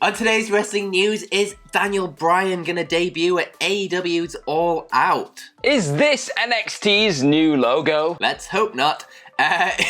On today's wrestling news, is Daniel Bryan gonna debut at AEW's All Out? Is this NXT's new logo? Let's hope not.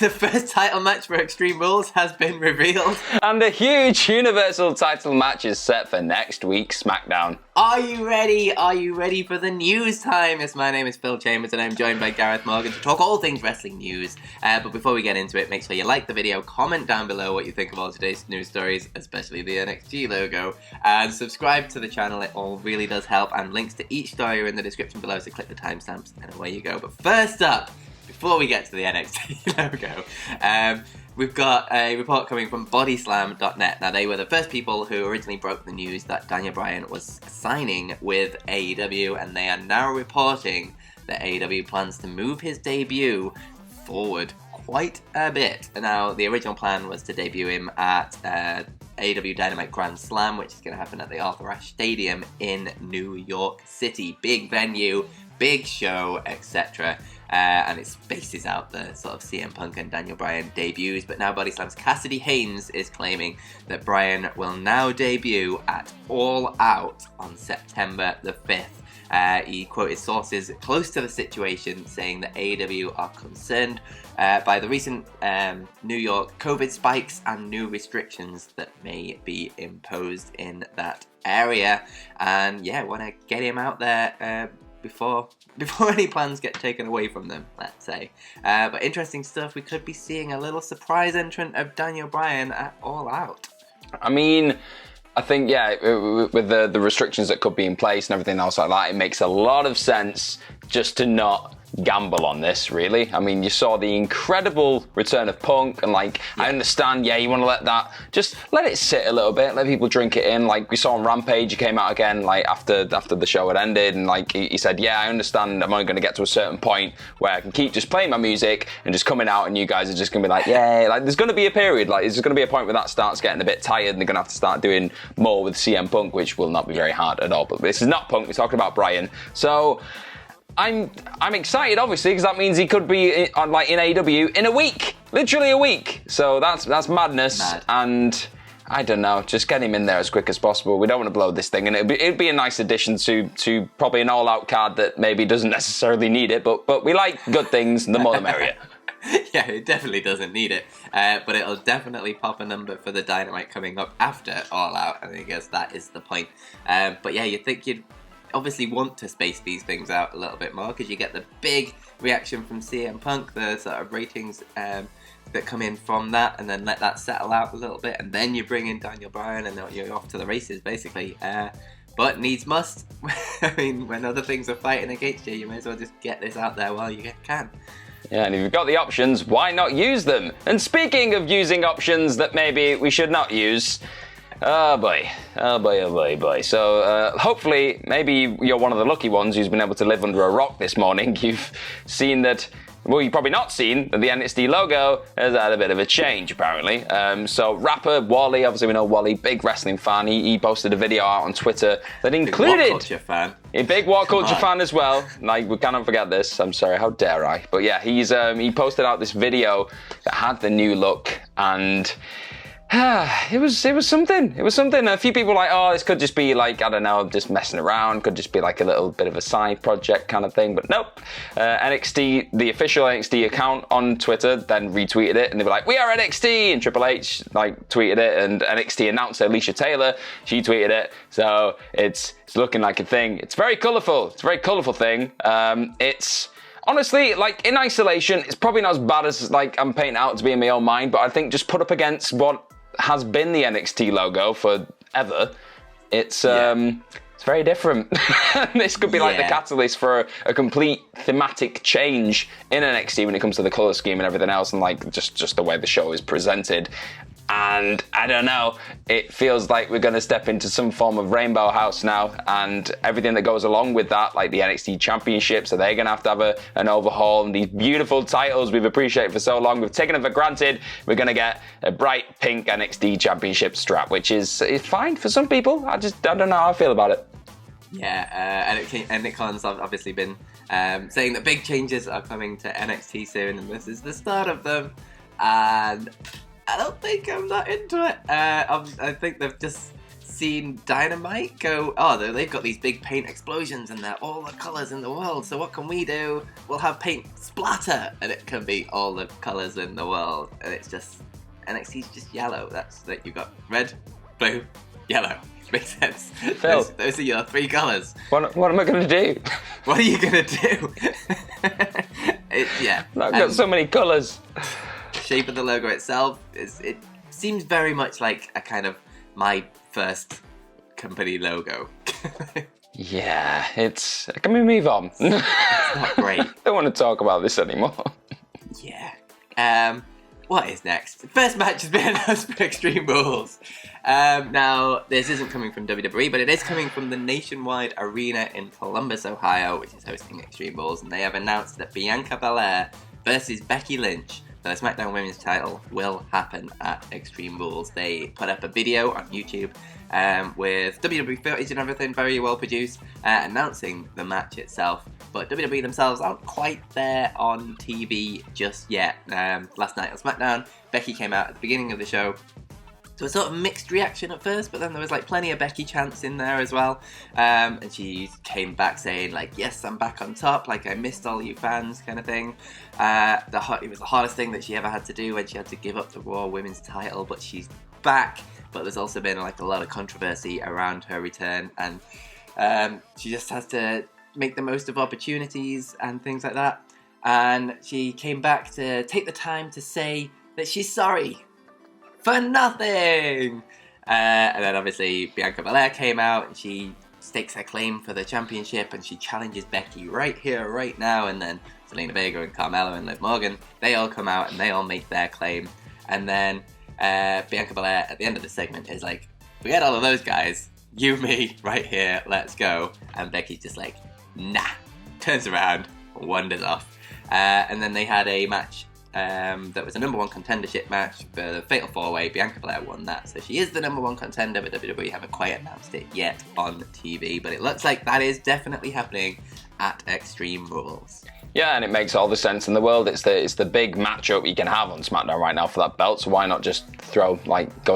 The first title match for Extreme Rules has been revealed. And a huge Universal title match is set for next week's SmackDown. Are you ready? Are you ready for the news time? Yes, my name is Phil Chambers and I'm joined by Gareth Morgan to talk all things wrestling news. But before we get into it, make sure you like the video, comment down below what you think of all today's news stories, especially the NXT logo, and subscribe to the channel. It all really does help, and links to each story are in the description below, so click the timestamps and away you go. But first up, before we get to the NXT logo, we've got a report coming from bodyslam.net. Now, they were the first people who originally broke the news that Daniel Bryan was signing with AEW, and they are now reporting that AEW plans to move his debut forward quite a bit. Now, the original plan was to debut him at AEW Dynamite Grand Slam, which is going to happen at the Arthur Ashe Stadium in New York City. Big venue, big show, etc. And it spaces out the sort of CM Punk and Daniel Bryan debuts. But now Body Slam's Cassidy Haynes is claiming that Bryan will now debut at All Out on September the 5th. He quoted sources close to the situation saying that AEW are concerned by the recent New York COVID spikes and new restrictions that may be imposed in that area. And yeah, want to get him out there before any plans get taken away from them, let's say. But interesting stuff. We could be seeing a little surprise entrant of Daniel Bryan at All Out. I mean, I think, yeah, with the restrictions that could be in place and everything else like that, it makes a lot of sense just to not gamble on this, really. I mean, you saw the incredible return of Punk, and I understand, you want to just let it sit a little bit, let people drink it in. Like we saw on Rampage, he came out again after the show had ended, and he said, I understand I'm only going to get to a certain point where I can keep just playing my music and just coming out, and you guys are just going to be like, there's going to be a period, there's going to be a point where that starts getting a bit tired, and they're going to have to start doing more with CM Punk, which will not be very hard at all. But this is not Punk, we're talking about Bryan. So I'm excited, obviously, because that means he could be in AEW in a week, literally a week. So that's madness. And I don't know, just get him in there as quick as possible. We don't want to blow this thing, and it'd be a nice addition to probably an all-out card that maybe doesn't necessarily need it, but we like good things, the more the merrier. Yeah, it definitely doesn't need it, but it'll definitely pop a number for the Dynamite coming up after All Out, and I guess that is the point. But yeah, you'd think you'd obviously want to space these things out a little bit more, because you get the big reaction from CM Punk, the sort of ratings that come in from that, and then let that settle out a little bit, and then you bring in Daniel Bryan, and you're off to the races, basically. But needs must. I mean, when other things are fighting against you, you may as well just get this out there while you can. Yeah, and if you've got the options, why not use them? And speaking of using options that maybe we should not use, oh boy. So hopefully, maybe you're one of the lucky ones who's been able to live under a rock this morning. You've seen that, well, you've probably not seen that the NXT logo has had a bit of a change, apparently. So rapper Wally, obviously we know Wally, big wrestling fan, he posted a video out on Twitter that included... Big WhatCulture fan. A big WhatCulture fan as well. We cannot forget this. I'm sorry, how dare I? But yeah, he posted out this video that had the new look, and... it was something. It was something. A few people were like, oh, this could just be I don't know, just messing around. Could just be a little bit of a side project kind of thing. But nope. NXT, the official NXT account on Twitter, then retweeted it, and they were like, we are NXT, and Triple H tweeted it, and NXT announcer Alicia Taylor, she tweeted it. So it's looking like a thing. It's very colourful. It's a very colourful thing. It's honestly, in isolation, it's probably not as bad as I'm painting out to be in my own mind, but I think just put up against what has been the NXT logo forever, it's very different. This could be the catalyst for a complete thematic change in NXT when it comes to the colour scheme and everything else, and just the way the show is presented. And I don't know, it feels like we're going to step into some form of Rainbow House now, and everything that goes along with that, like the NXT Championship, so they're going to have an overhaul, and these beautiful titles we've appreciated for so long, we've taken them for granted. We're going to get a bright pink NXT Championship strap, which is fine for some people. I don't know how I feel about it. Yeah, and Nick Khan's obviously been saying that big changes are coming to NXT soon, and this is the start of them, and I don't think I'm not into it. I think they've just seen Dynamite go, oh, they've got these big paint explosions and they're all the colours in the world, so what can we do? We'll have paint splatter, and it can be all the colours in the world, and it's just, NXT's just yellow. That's like, you've got red, blue, yellow. Makes sense. Phil, those are your 3 colours. What am I going to do? What are you going to do? Yeah. I've got so many colours. Shape of the logo itself, it seems very much like a kind of my first company logo. Yeah, can we move on? It's not great. Don't want to talk about this anymore. Yeah. What is next? The first match has been announced for Extreme Rules. Now, this isn't coming from WWE, but it is coming from the Nationwide Arena in Columbus, Ohio, which is hosting Extreme Rules, and they have announced that Bianca Belair versus Becky Lynch for the SmackDown Women's title will happen at Extreme Rules. They put up a video on YouTube with WWE footage and everything, very well produced, announcing the match itself. But WWE themselves aren't quite there on TV just yet. Last night on SmackDown, Becky came out at the beginning of the show. So a sort of mixed reaction at first, but then there was like plenty of Becky chants in there as well. And she came back saying like, yes, I'm back on top, like I missed all you fans kind of thing. It was the hardest thing that she ever had to do when she had to give up the Raw Women's title, but she's back. But there's also been like a lot of controversy around her return, and she just has to make the most of opportunities and things like that. And she came back to take the time to say that she's sorry for nothing. And then obviously Bianca Belair came out and she stakes her claim for the championship and she challenges Becky right here, right now. And then Zelina Vega and Carmella and Liv Morgan, they all come out and they all make their claim. And then Bianca Belair at the end of the segment is like, forget all of those guys, you, me, right here, let's go. And Becky's just like, nah, turns around, wanders off. And then they had a match that was a number 1 contendership match for the Fatal 4-Way. Bianca Belair won that, so she is the number 1 contender, but WWE haven't quite announced it yet on TV. But it looks like that is definitely happening at Extreme Rules. Yeah, and it makes all the sense in the world. It's the big matchup you can have on SmackDown right now for that belt, so why not just go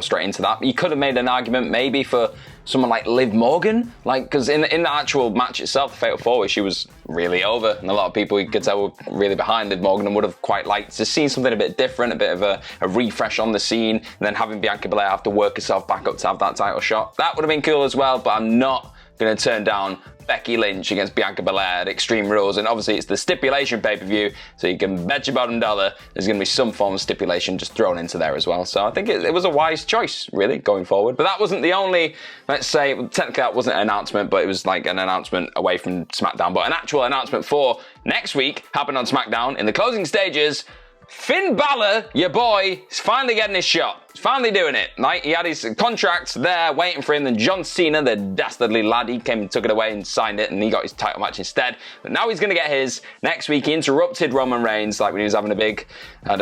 straight into that? You could have made an argument maybe for someone like Liv Morgan, because in the actual match itself, the Fatal 4-Way, she was really over, and a lot of people you could tell were really behind Liv Morgan and would have quite liked to see something a bit different, a bit of a refresh on the scene, and then having Bianca Belair have to work herself back up to have that title shot. That would have been cool as well, but I'm not going to turn down Becky Lynch against Bianca Belair at Extreme Rules, and obviously it's the stipulation pay-per-view, so you can bet your bottom dollar there's going to be some form of stipulation just thrown into there as well. So I think it was a wise choice, really, going forward. But that wasn't the only, let's say, technically that wasn't an announcement, but it was like an announcement away from SmackDown. But an actual announcement for next week happened on SmackDown in the closing stages. Finn Balor, your boy, is finally getting his shot. He's finally doing it. Like, he had his contract there waiting for him. Then John Cena, the dastardly lad, he came and took it away and signed it, and he got his title match instead. But now he's going to get his. Next week, he interrupted Roman Reigns, like when he was having a big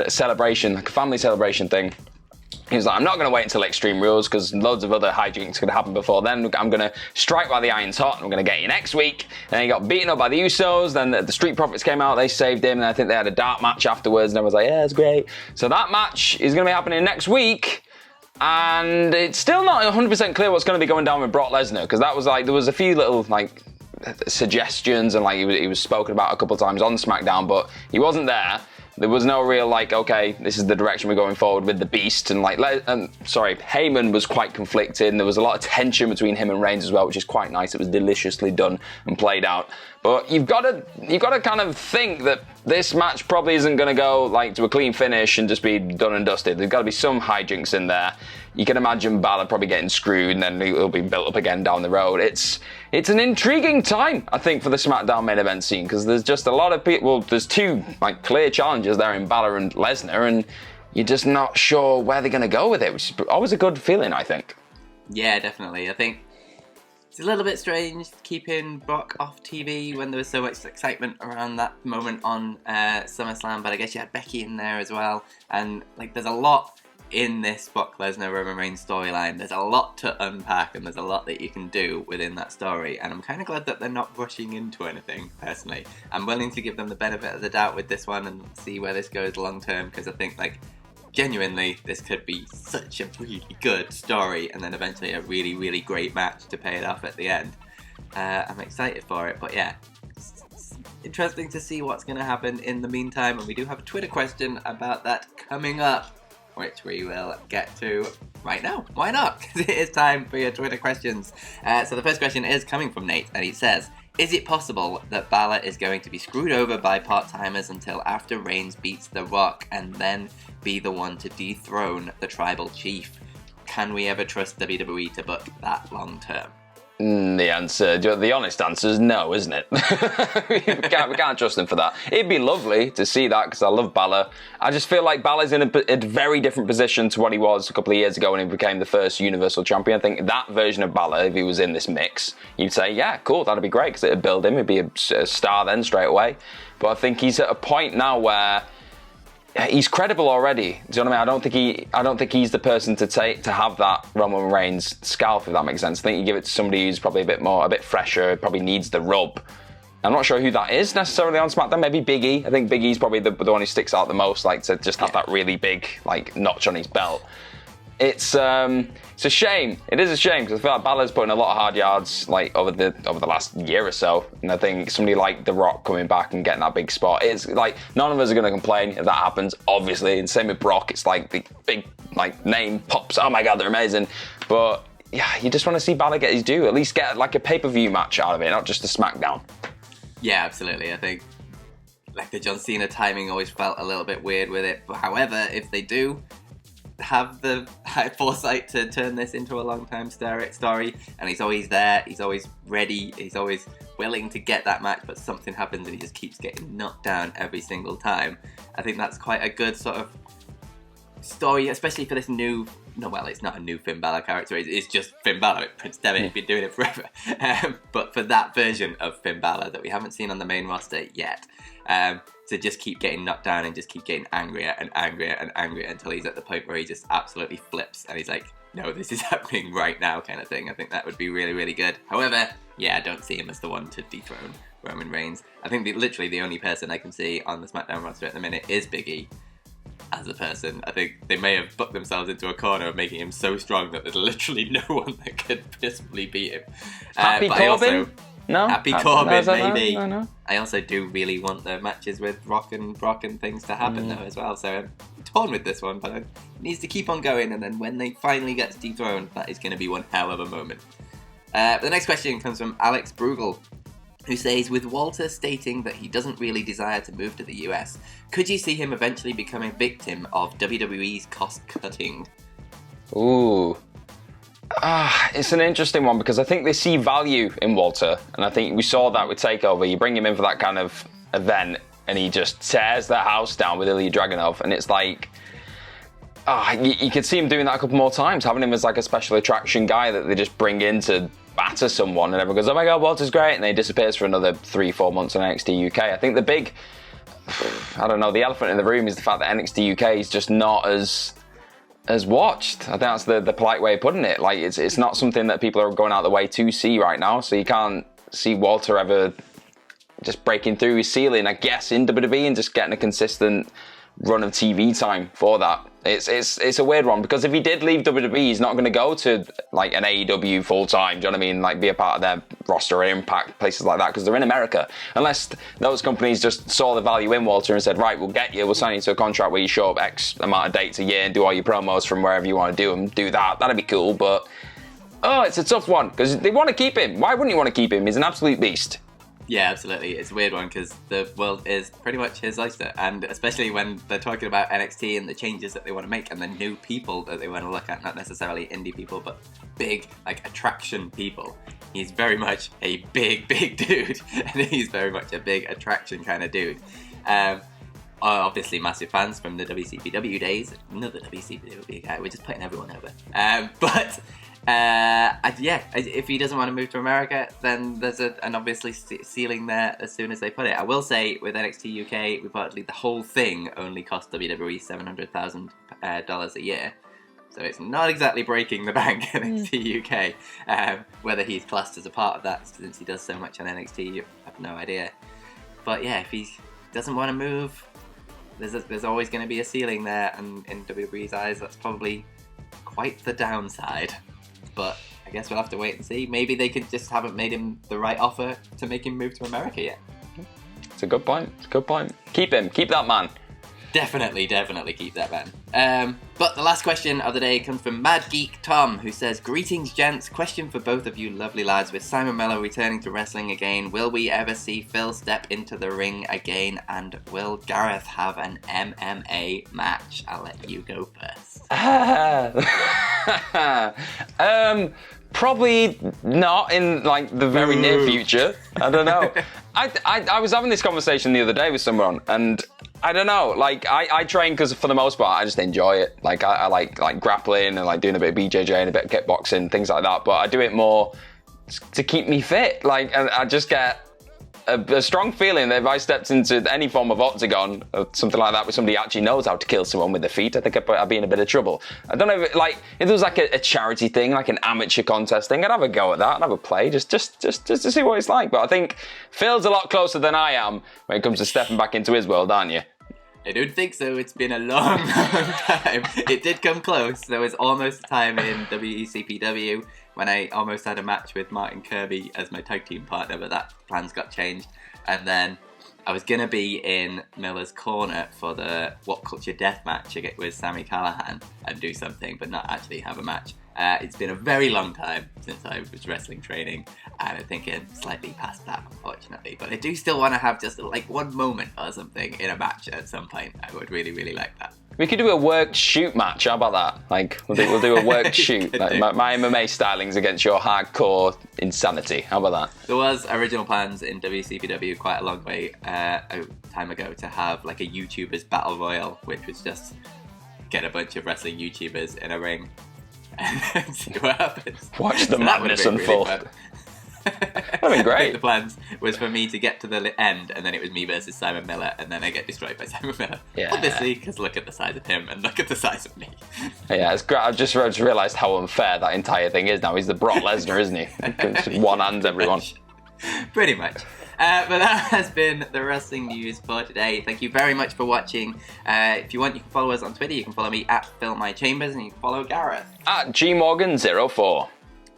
celebration, like a family celebration thing. He was like, I'm not going to wait until Extreme Rules because loads of other hijinks could happen before then. I'm going to strike while the iron's hot and I'm going to get you next week. And he got beaten up by the Usos. Then the Street Profits came out. They saved him. And I think they had a dark match afterwards. And everyone's like, yeah, it's great. So that match is going to be happening next week. And it's still not 100% clear what's going to be going down with Brock Lesnar. Because that was like, there was a few little like suggestions and like he was spoken about a couple of times on SmackDown, but he wasn't there. There was no real like, okay, this is the direction we're going forward with the Beast, and like, Heyman was quite conflicted, and there was a lot of tension between him and Reigns as well, which is quite nice. It was deliciously done and played out. But you've got to kind of think that this match probably isn't going to go like to a clean finish and just be done and dusted. There's got to be some hijinks in there. You can imagine Balor probably getting screwed and then it'll be built up again down the road. It's an intriguing time, I think, for the SmackDown main event scene, because there's just a lot of people. Well, there's two like clear challenges there in Balor and Lesnar, and you're just not sure where they're going to go with it, which is always a good feeling, I think. Yeah, definitely. I think it's a little bit strange keeping Brock off TV when there was so much excitement around that moment on SummerSlam, but I guess you had Becky in there as well, and like there's a lot in this Brock Lesnar Roman Reigns storyline. There's a lot to unpack and there's a lot that you can do within that story, and I'm kind of glad that they're not rushing into anything, personally. I'm willing to give them the benefit of the doubt with this one and see where this goes long term, because I think like genuinely, this could be such a really good story, and then eventually a really, really great match to pay it off at the end. I'm excited for it, but yeah, it's interesting to see what's going to happen in the meantime, and we do have a Twitter question about that coming up, which we will get to right now. Why not? Because it is time for your Twitter questions. So the first question is coming from Nate, and he says, is it possible that Balor is going to be screwed over by part-timers until after Reigns beats The Rock and then be the one to dethrone the tribal chief? Can we ever trust WWE to book that long-term? The honest answer is no, isn't it? we can't trust him for that. It'd be lovely to see that because I love Balor. I just feel like Balor's in a very different position to what he was a couple of years ago when he became the first Universal Champion. I think that version of Balor, if he was in this mix, you'd say, yeah, cool, that'd be great because it'd build him. He'd be a star then straight away. But I think he's at a point now where he's credible already. Do you know what I mean? I don't think he's the person to have that Roman Reigns scalp, if that makes sense. I think you give it to somebody who's probably a bit fresher, probably needs the rub. I'm not sure who that is necessarily on SmackDown. Maybe Big E. I think Big E's probably the one who sticks out the most, like to just have that really big notch on his belt. It's a shame. It is a shame because I feel like Balor's put in a lot of hard yards over the last year or so, and I think somebody like The Rock coming back and getting that big spot, it's like none of us are going to complain if that happens, obviously. And same with Brock, it's like the big name pops. Oh my God, they're amazing. But yeah, you just want to see Balor get his due. At least get a pay-per-view match out of it, not just a SmackDown. Yeah, absolutely. I think the John Cena timing always felt a little bit weird with it. But however, if they do have the foresight to turn this into a long-time story, and he's always there, he's always ready, he's always willing to get that match, but something happens and he just keeps getting knocked down every single time. I think that's quite a good sort of story, especially for this new, it's not a new Finn Balor character, it's just Finn Balor. Prince Devitt has been doing it forever. But for that version of Finn Balor that we haven't seen on the main roster yet, to just keep getting knocked down and just keep getting angrier and angrier and angrier until he's at the point where he just absolutely flips and he's like, no, this is happening right now kind of thing. I think that would be really, really good. However, I don't see him as the one to dethrone Roman Reigns. I think literally the only person I can see on the SmackDown roster at the minute is Big E as a person. I think they may have booked themselves into a corner of making him so strong that there's literally no one that could possibly beat him. Happy Corbin? No? Happy Corbin, maybe. No. I also do really want the matches with Rock and Brock and things to happen though as well, so I'm torn with this one, but it needs to keep on going, and then when they finally get dethroned, that is going to be one hell of a moment. The next question comes from Alex Brugel, who says, with Walter stating that he doesn't really desire to move to the US, could you see him eventually becoming a victim of WWE's cost-cutting? Ooh. It's an interesting one because I think they see value in Walter, and I think we saw that with TakeOver. You bring him in for that kind of event, and he just tears the house down with Ilya Dragunov, and it's like, you could see him doing that a couple more times, having him as a special attraction guy that they just bring in to batter someone, and everyone goes, oh my God, Walter's great, and then he disappears for another 3-4 months on NXT UK. I think the big, the elephant in the room is the fact that NXT UK is just not as watched. I think that's the polite way of putting it. It's not something that people are going out of the way to see right now, so you can't see Walter ever just breaking through his ceiling, I guess, in WWE and just getting a consistent run of TV time for that. It's a weird one because if he did leave WWE, he's not going to go to an AEW full time. Do you know what I mean? Be a part of their roster or Impact, places like that, because they're in America. Unless those companies just saw the value in Walter and said, right, we'll get you, we'll sign you to a contract where you show up X amount of dates a year and do all your promos from wherever you want to do them. Do that. That'd be cool. But it's a tough one because they want to keep him. Why wouldn't you want to keep him? He's an absolute beast. Yeah, absolutely. It's a weird one because the world is pretty much his oyster, and especially when they're talking about NXT and the changes that they want to make and the new people that they want to look at, not necessarily indie people, but big, attraction people. He's very much a big dude, and he's very much a big attraction kind of dude. Obviously massive fans from the WCPW days. Another WCPW guy, we're just putting everyone over. If he doesn't want to move to America, then there's an obviously ceiling there as soon as they put it. I will say, with NXT UK, reportedly the whole thing only cost WWE $700,000 a year. So it's not exactly breaking the bank, NXT UK. Whether he's classed as a part of that, since he does so much on NXT, I have no idea. But yeah, if he doesn't want to move, there's always going to be a ceiling there, and in WWE's eyes, that's probably quite the downside. But I guess we'll have to wait and see. Maybe they just haven't made him the right offer to make him move to America yet. It's a good point. Keep him. Keep that man. Definitely keep that man. But the last question of the day comes from Mad Geek Tom, who says, "Greetings, gents. Question for both of you lovely lads. With Simon Mello returning to wrestling again, will we ever see Phil step into the ring again? And will Gareth have an MMA match?" I'll let you go first. Probably not in like the very near future. I don't know. I was having this conversation the other day with someone, and I don't know. Like I train because for the most part I just enjoy it. Like I like grappling and like doing a bit of BJJ and a bit of kickboxing, things like that. But I do it more to keep me fit. Like, and I just get a strong feeling that if I stepped into any form of octagon or something like that where somebody actually knows how to kill someone with their feet, I think I'd be in a bit of trouble. I don't know if there was like a charity thing, like an amateur contest thing, I'd have a go at that, I'd have a play just to see what it's like. But I think Phil's a lot closer than I am when it comes to stepping back into his world, aren't you? I don't think so. It's been a long time. It did come close. There was almost a time in WECPW when I almost had a match with Martin Kirby as my tag team partner, but that plans got changed. And then I was going to be in Miller's Corner for the WhatCulture death match with Sami Callihan and do something, but not actually have a match. It's been a very long time since I was wrestling training, and I think it's slightly past that, unfortunately. But I do still want to have just like one moment or something in a match at some point. I would really, really like that. We could do a work shoot match. How about that? Like we'll do a work shoot. Like my MMA stylings against your hardcore insanity. How about that? There was original plans in WCPW quite a long way a time ago to have like a YouTubers battle royal, which was just get a bunch of wrestling YouTubers in a ring and see what happens. Watch the madness unfold. Really that'd be great. I think the plans was for me to get to the end, and then it was me versus Simon Miller, and then I get destroyed by Simon Miller. Yeah. Obviously, because look at the size of him and look at the size of me. Yeah, it's great. I've just realised how unfair that entire thing is now. He's the Brock Lesnar, isn't he? Just one hand everyone. Pretty much. But that has been the wrestling news for today. Thank you very much for watching. If you want, you can follow us on Twitter. You can follow me at PhilMyChambers, and you can follow Gareth at GMorgan04.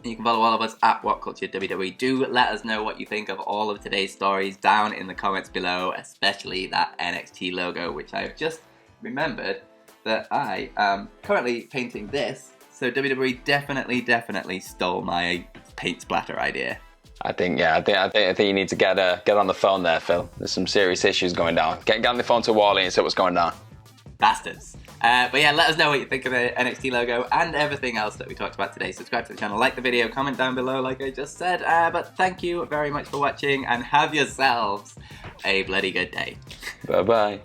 You can follow all of us at WhatCulture WWE. Do let us know what you think of all of today's stories down in the comments below, especially that NXT logo, which I've just remembered that I am currently painting this. So WWE definitely stole my paint splatter idea. I think you need to get on the phone there, Phil. There's some serious issues going down. Get on the phone to Wally and see what's going down. Bastards. But yeah, let us know what you think of the NXT logo and everything else that we talked about today. Subscribe to the channel, like the video, comment down below like I just said. But thank you very much for watching, and have yourselves a bloody good day. Bye-bye.